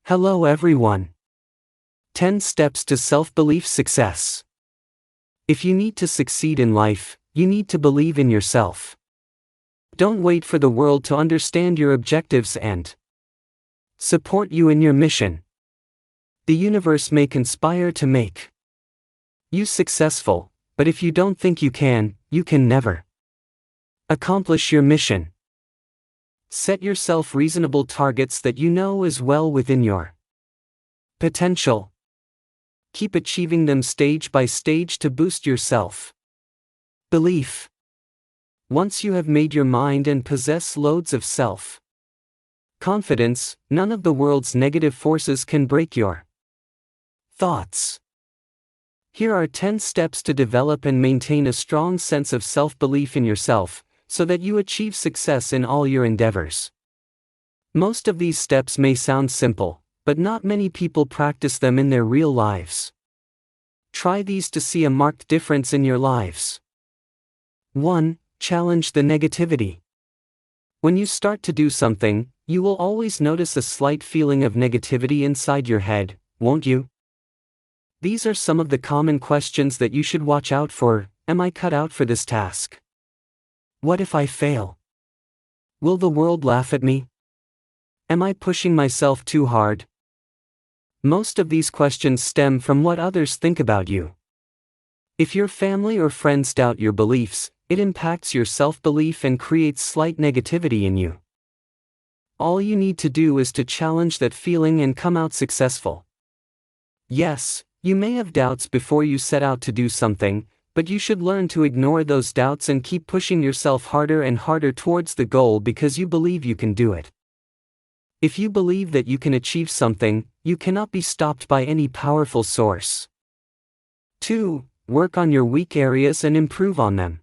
Hello everyone. 10 Steps to Self-Belief Success. If you need to succeed in life, you need to believe in yourself. Don't wait for the world to understand your objectives and support you in your mission. The universe may conspire to make you successful, but if you don't think you can never accomplish your mission. Set yourself reasonable targets that you know is well within your potential. Keep achieving them stage by stage to boost your self-belief. Once you have made your mind and possess loads of self-confidence, none of the world's negative forces can break your thoughts. Here are 10 steps to develop and maintain a strong sense of self-belief in yourself, so that you achieve success in all your endeavors. Most of these steps may sound simple, but not many people practice them in their real lives. Try these to see a marked difference in your lives. 1. Challenge the negativity. When you start to do something, you will always notice a slight feeling of negativity inside your head, won't you? These are some of the common questions that you should watch out for. Am I cut out for this task? What if I fail? Will the world laugh at me? Am I pushing myself too hard? Most of these questions stem from what others think about you. If your family or friends doubt your beliefs, it impacts your self-belief and creates slight negativity in you. All you need to do is to challenge that feeling and come out successful. Yes, you may have doubts before you set out to do something, but you should learn to ignore those doubts and keep pushing yourself harder and harder towards the goal because you believe you can do it. If you believe that you can achieve something, you cannot be stopped by any powerful source. 2. Work on your weak areas and improve on them.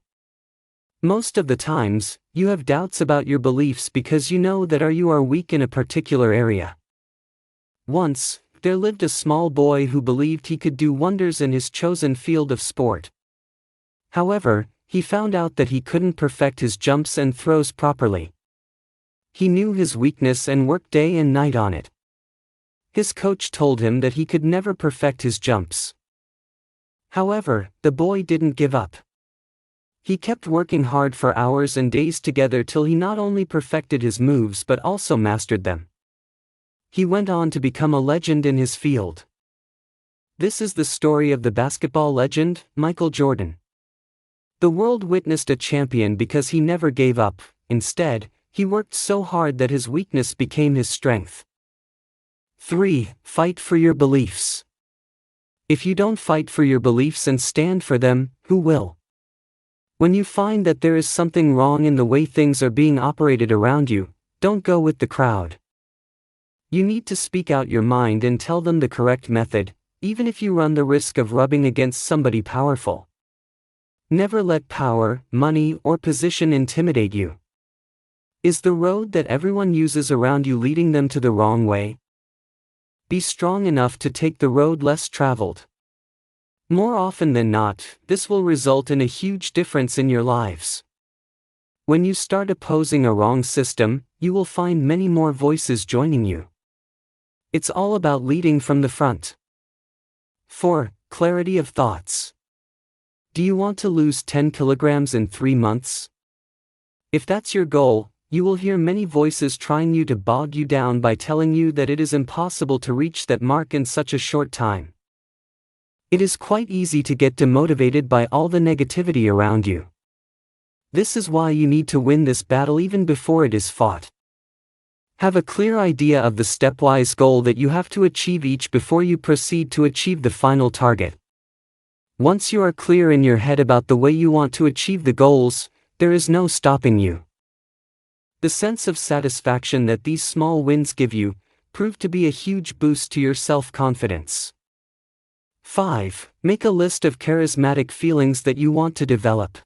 Most of the times, you have doubts about your beliefs because you know that you are weak in a particular area. Once, there lived a small boy who believed he could do wonders in his chosen field of sport. However, he found out that he couldn't perfect his jumps and throws properly. He knew his weakness and worked day and night on it. His coach told him that he could never perfect his jumps. However, the boy didn't give up. He kept working hard for hours and days together till he not only perfected his moves but also mastered them. He went on to become a legend in his field. This is the story of the basketball legend, Michael Jordan. The world witnessed a champion because he never gave up. Instead, he worked so hard that his weakness became his strength. 3. Fight for your beliefs. If you don't fight for your beliefs and stand for them, who will? When you find that there is something wrong in the way things are being operated around you, don't go with the crowd. You need to speak out your mind and tell them the correct method, even if you run the risk of rubbing against somebody powerful. Never let power, money, or position intimidate you. Is the road that everyone uses around you leading them to the wrong way? Be strong enough to take the road less traveled. More often than not, this will result in a huge difference in your lives. When you start opposing a wrong system, you will find many more voices joining you. It's all about leading from the front. 4. Clarity of thoughts. Do you want to lose 10 kilograms in 3 months? If that's your goal, you will hear many voices trying to bog you down by telling you that it is impossible to reach that mark in such a short time. It is quite easy to get demotivated by all the negativity around you. This is why you need to win this battle even before it is fought. Have a clear idea of the stepwise goal that you have to achieve each before you proceed to achieve the final target. Once you are clear in your head about the way you want to achieve the goals, there is no stopping you. The sense of satisfaction that these small wins give you prove to be a huge boost to your self-confidence. 5. Make a list of charismatic feelings that you want to develop.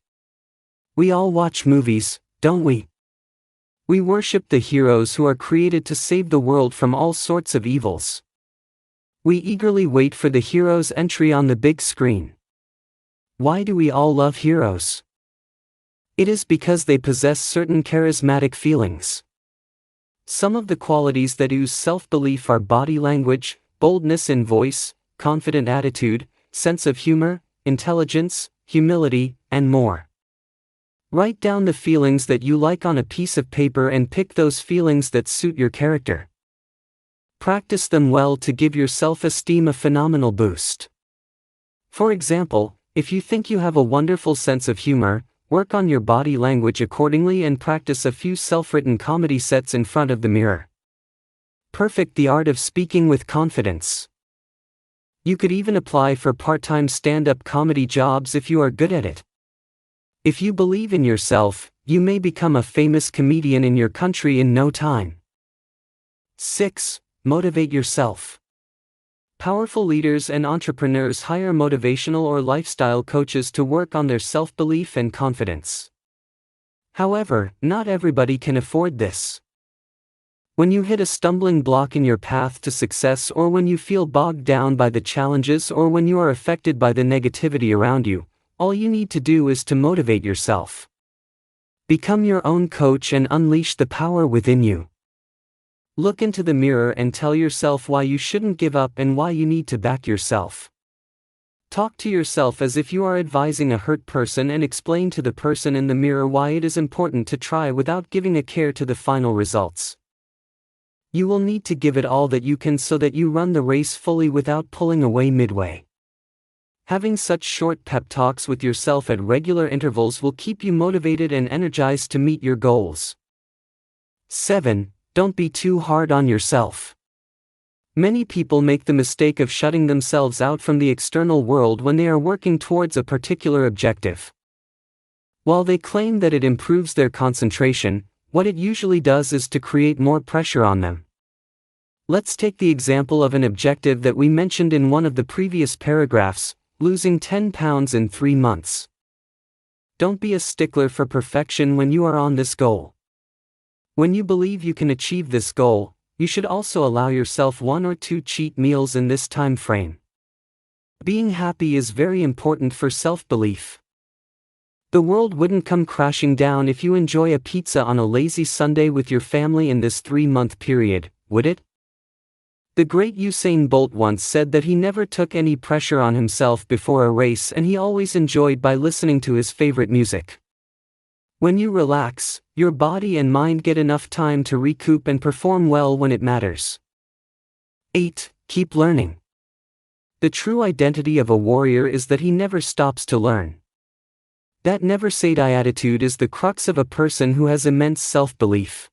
We all watch movies, don't we? We worship the heroes who are created to save the world from all sorts of evils. We eagerly wait for the hero's entry on the big screen. Why do we all love heroes? It is because they possess certain charismatic feelings. Some of the qualities that ooze self-belief are body language, boldness in voice, confident attitude, sense of humor, intelligence, humility, and more. Write down the feelings that you like on a piece of paper and pick those feelings that suit your character. Practice them well to give your self-esteem a phenomenal boost. For example, if you think you have a wonderful sense of humor, work on your body language accordingly and practice a few self-written comedy sets in front of the mirror. Perfect the art of speaking with confidence. You could even apply for part-time stand-up comedy jobs if you are good at it. If you believe in yourself, you may become a famous comedian in your country in no time. 6. Motivate yourself. Powerful leaders and entrepreneurs hire motivational or lifestyle coaches to work on their self-belief and confidence. However, not everybody can afford this. When you hit a stumbling block in your path to success, or when you feel bogged down by the challenges, or when you are affected by the negativity around you, all you need to do is to motivate yourself. Become your own coach and unleash the power within you. Look into the mirror and tell yourself why you shouldn't give up and why you need to back yourself. Talk to yourself as if you are advising a hurt person and explain to the person in the mirror why it is important to try without giving a care to the final results. You will need to give it all that you can so that you run the race fully without pulling away midway. Having such short pep talks with yourself at regular intervals will keep you motivated and energized to meet your goals. 7. Don't be too hard on yourself. Many people make the mistake of shutting themselves out from the external world when they are working towards a particular objective. While they claim that it improves their concentration, what it usually does is to create more pressure on them. Let's take the example of an objective that we mentioned in one of the previous paragraphs: losing 10 pounds in 3 months. Don't be a stickler for perfection when you are on this goal. When you believe you can achieve this goal, you should also allow yourself 1 or 2 cheat meals in this time frame. Being happy is very important for self-belief. The world wouldn't come crashing down if you enjoy a pizza on a lazy Sunday with your family in this 3-month period, would it? The great Usain Bolt once said that he never took any pressure on himself before a race, and he always enjoyed by listening to his favorite music. When you relax, your body and mind get enough time to recoup and perform well when it matters. 8. Keep learning. The true identity of a warrior is that he never stops to learn. That never-say-die attitude is the crux of a person who has immense self-belief.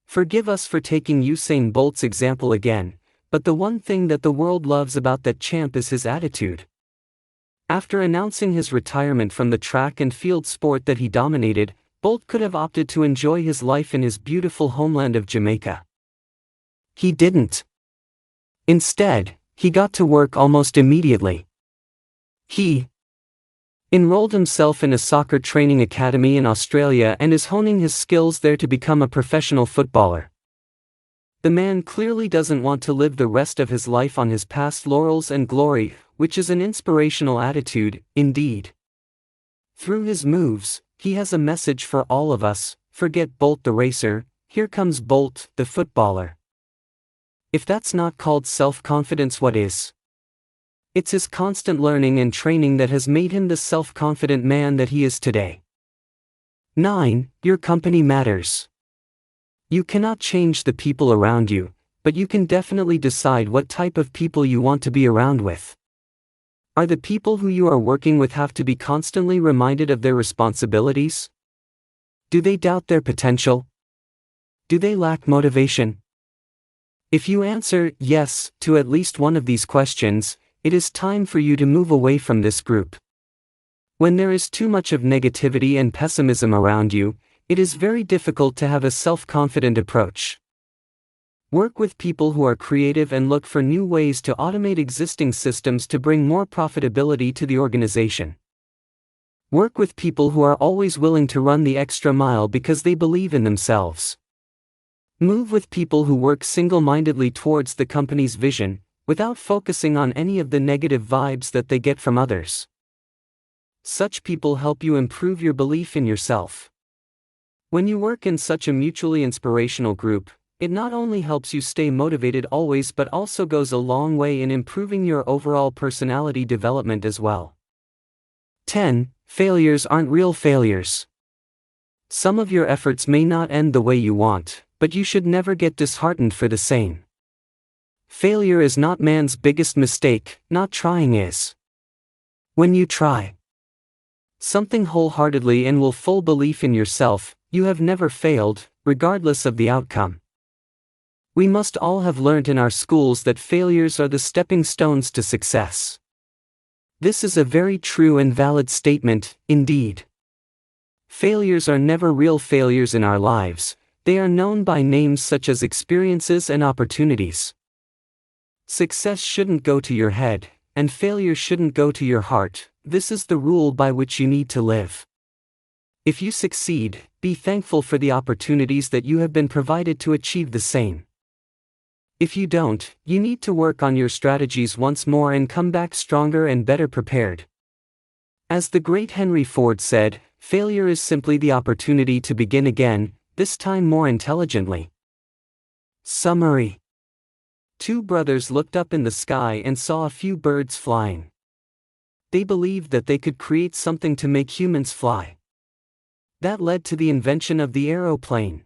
Forgive us for taking Usain Bolt's example again, but the one thing that the world loves about that champ is his attitude. After announcing his retirement from the track and field sport that he dominated, Bolt could have opted to enjoy his life in his beautiful homeland of Jamaica. He didn't. Instead, he got to work almost immediately. He enrolled himself in a soccer training academy in Australia and is honing his skills there to become a professional footballer. The man clearly doesn't want to live the rest of his life on his past laurels and glory, which is an inspirational attitude, indeed. Through his moves, he has a message for all of us: forget Bolt the racer, here comes Bolt the footballer. If that's not called self-confidence, what is? It's his constant learning and training that has made him the self-confident man that he is today. 9. Your company matters. You cannot change the people around you, but you can definitely decide what type of people you want to be around with. Are the people who you are working with have to be constantly reminded of their responsibilities? Do they doubt their potential? Do they lack motivation? If you answer yes to at least one of these questions, it is time for you to move away from this group. When there is too much of negativity and pessimism around you, it is very difficult to have a self-confident approach. Work with people who are creative and look for new ways to automate existing systems to bring more profitability to the organization. Work with people who are always willing to run the extra mile because they believe in themselves. Move with people who work single-mindedly towards the company's vision, without focusing on any of the negative vibes that they get from others. Such people help you improve your belief in yourself. When you work in such a mutually inspirational group, it not only helps you stay motivated always but also goes a long way in improving your overall personality development as well. 10. Failures aren't real failures. Some of your efforts may not end the way you want, but you should never get disheartened for the same. Failure is not man's biggest mistake, not trying is. When you try something wholeheartedly and with full belief in yourself, you have never failed, regardless of the outcome. We must all have learned in our schools that failures are the stepping stones to success. This is a very true and valid statement, indeed. Failures are never real failures in our lives, they are known by names such as experiences and opportunities. Success shouldn't go to your head, and failure shouldn't go to your heart. This is the rule by which you need to live. If you succeed, be thankful for the opportunities that you have been provided to achieve the same. If you don't, you need to work on your strategies once more and come back stronger and better prepared. As the great Henry Ford said, failure is simply the opportunity to begin again, this time more intelligently. Summary. Two brothers looked up in the sky and saw a few birds flying. They believed that they could create something to make humans fly. That led to the invention of the aeroplane.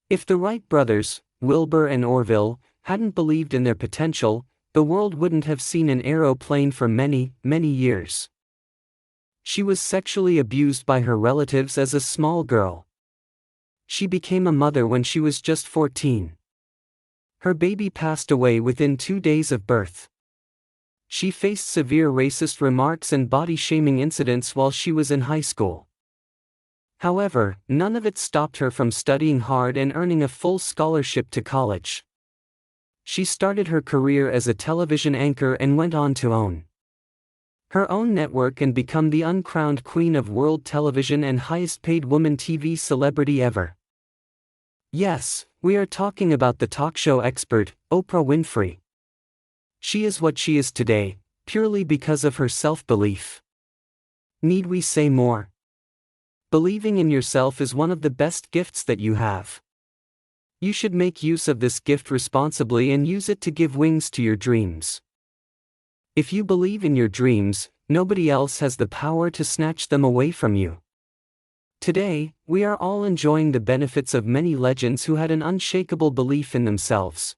If the Wright brothers, Wilbur and Orville, hadn't believed in their potential, the world wouldn't have seen an aeroplane for many, many years. She was sexually abused by her relatives as a small girl. She became a mother when she was just 14. Her baby passed away within 2 days of birth. She faced severe racist remarks and body-shaming incidents while she was in high school. However, none of it stopped her from studying hard and earning a full scholarship to college. She started her career as a television anchor and went on to own her own network and become the uncrowned queen of world television and highest-paid woman TV celebrity ever. Yes, we are talking about the talk show expert, Oprah Winfrey. She is what she is today, purely because of her self-belief. Need we say more? Believing in yourself is one of the best gifts that you have. You should make use of this gift responsibly and use it to give wings to your dreams. If you believe in your dreams, nobody else has the power to snatch them away from you. Today, we are all enjoying the benefits of many legends who had an unshakable belief in themselves.